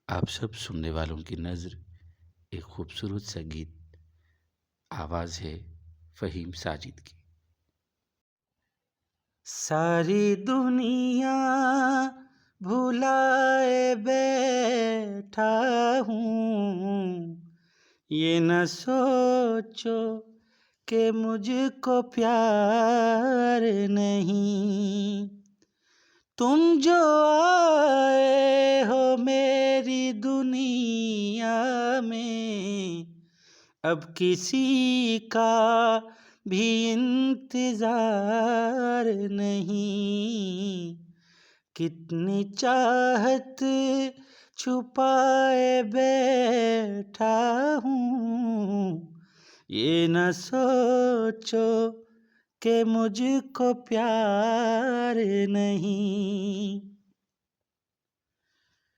आप सब सुनने वालों की नज़र एक खूबसूरत सा गीत आवाज़ है फ़हीम साजिद की। सारी दुनिया भुलाए बैठा हूँ, ये न सोचो कि मुझको प्यार नहीं। तुम जो आए हो मेरी दुनिया में, अब किसी का भी इंतजार नहीं। कितनी चाहत छुपाए बैठा हूँ, ये न सोचो कि मुझको प्यार नहीं।